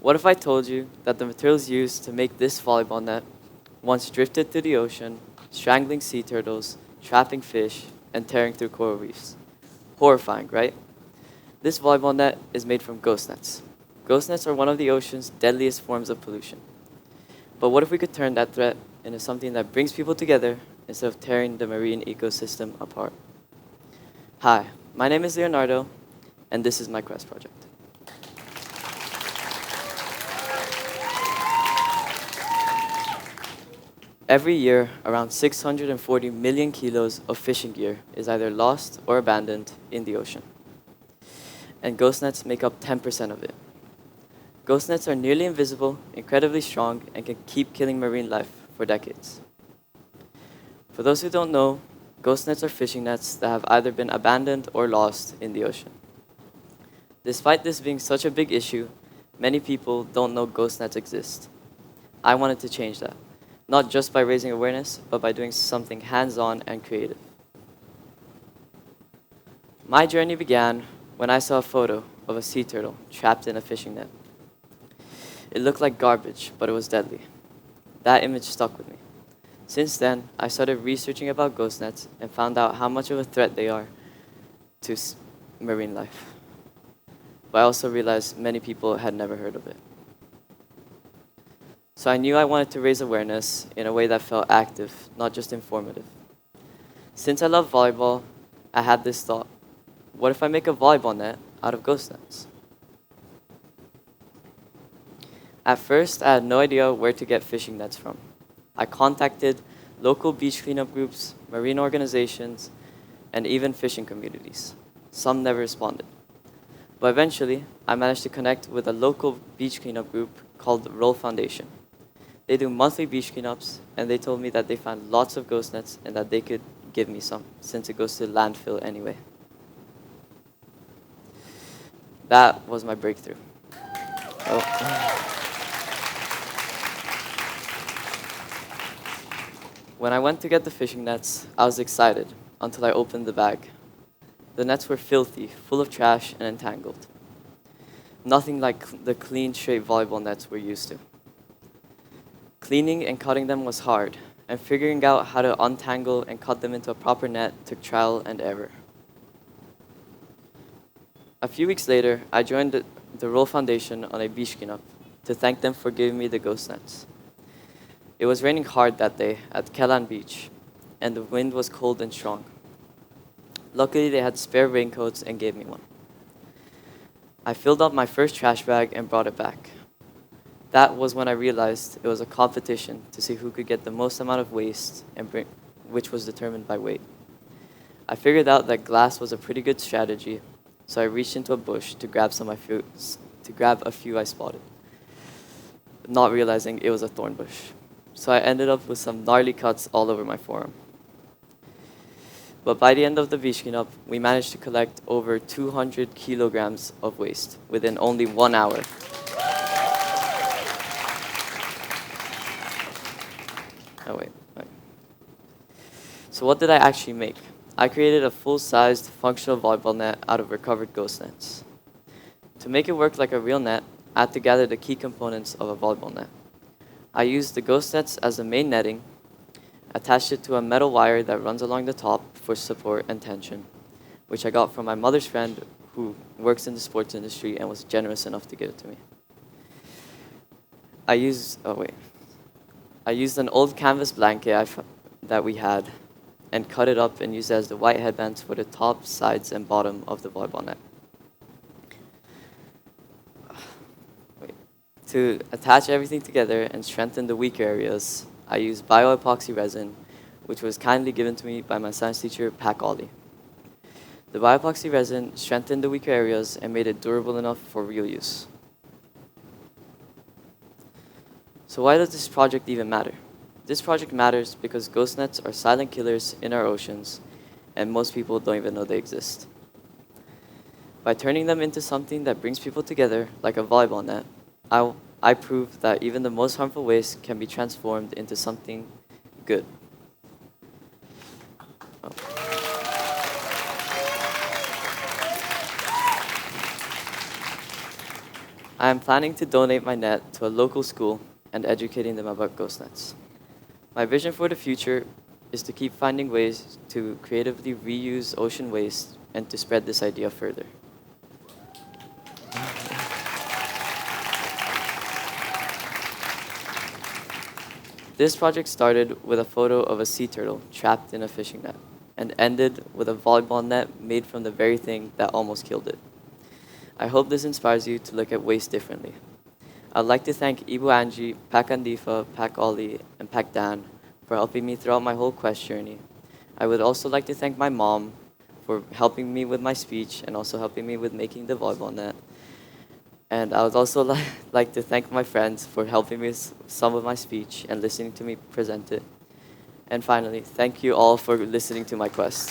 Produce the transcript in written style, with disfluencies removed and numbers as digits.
What if I told you that the materials used to make this volleyball net once drifted through the ocean, strangling sea turtles, trapping fish, and tearing through coral reefs? Horrifying, right? This volleyball net is made from ghost nets. Ghost nets are one of the ocean's deadliest forms of pollution. But what if we could turn that threat into something that brings people together instead of tearing the marine ecosystem apart? Hi, my name is Leonardo, and this is my Quest project. Every year, around 640 million kilos of fishing gear is either lost or abandoned in the ocean. And ghost nets make up 10% of it. Ghost nets are nearly invisible, incredibly strong, and can keep killing marine life for decades. For those who don't know, ghost nets are fishing nets that have either been abandoned or lost in the ocean. Despite this being such a big issue, many people don't know ghost nets exist. I wanted to change that, not just by raising awareness, but by doing something hands-on and creative. My journey began when I saw a photo of a sea turtle trapped in a fishing net. It looked like garbage, but it was deadly. That image stuck with me. Since then, I started researching about ghost nets and found out how much of a threat they are to marine life. But I also realized many people had never heard of it. So I knew I wanted to raise awareness in a way that felt active, not just informative. Since I love volleyball, I had this thought: what if I make a volleyball net out of ghost nets? At first, I had no idea where to get fishing nets from. I contacted local beach cleanup groups, marine organizations, and even fishing communities. Some never responded. But eventually, I managed to connect with a local beach cleanup group called the Roll Foundation. They do monthly beach cleanups, and they told me that they found lots of ghost nets and that they could give me some, since it goes to landfill anyway. That was my breakthrough. Oh. When I went to get the fishing nets, I was excited until I opened the bag. The nets were filthy, full of trash, and entangled. Nothing like the clean, straight volleyball nets we're used to. Cleaning and cutting them was hard, and figuring out how to untangle and cut them into a proper net took trial and error. A few weeks later, I joined the Roll Foundation on a beach cleanup to thank them for giving me the ghost nets. It was raining hard that day at Kellan Beach, and the wind was cold and strong. Luckily, they had spare raincoats and gave me one. I filled up my first trash bag and brought it back. That was when I realized it was a competition to see who could get the most amount of waste, which was determined by weight. I figured out that glass was a pretty good strategy, so I reached into a bush to grab a few I spotted, not realizing it was a thorn bush. So I ended up with some gnarly cuts all over my forearm. But by the end of the beach cleanup, we managed to collect over 200 kilograms of waste within only 1 hour. Oh, wait. So what did I actually make? I created a full-sized functional volleyball net out of recovered ghost nets. To make it work like a real net, I had to gather the key components of a volleyball net. I used the ghost nets as the main netting, attached it to a metal wire that runs along the top for support and tension, which I got from my mother's friend who works in the sports industry and was generous enough to give it to me. I used an old canvas blanket that we had and cut it up and used it as the white headbands for the top, sides, and bottom of the volleyball net. To attach everything together and strengthen the weaker areas, I used bioepoxy resin, which was kindly given to me by my science teacher, Pak Ollie. The bioepoxy resin strengthened the weaker areas and made it durable enough for real use. So why does this project even matter? This project matters because ghost nets are silent killers in our oceans, and most people don't even know they exist. By turning them into something that brings people together, like a volleyball net, I proved that even the most harmful waste can be transformed into something good. Oh. I am planning to donate my net to a local school and educating them about ghost nets. My vision for the future is to keep finding ways to creatively reuse ocean waste and to spread this idea further. This project started with a photo of a sea turtle trapped in a fishing net and ended with a volleyball net made from the very thing that almost killed it. I hope this inspires you to look at waste differently. I'd like to thank Ibu Angie, Pak Andifa, Pak Oli, and Pak Dan for helping me throughout my whole quest journey. I would also like to thank my mom for helping me with my speech and also helping me with making the volleyball net. And I would also like to thank my friends for helping me with some of my speech and listening to me present it. And finally, thank you all for listening to my quest.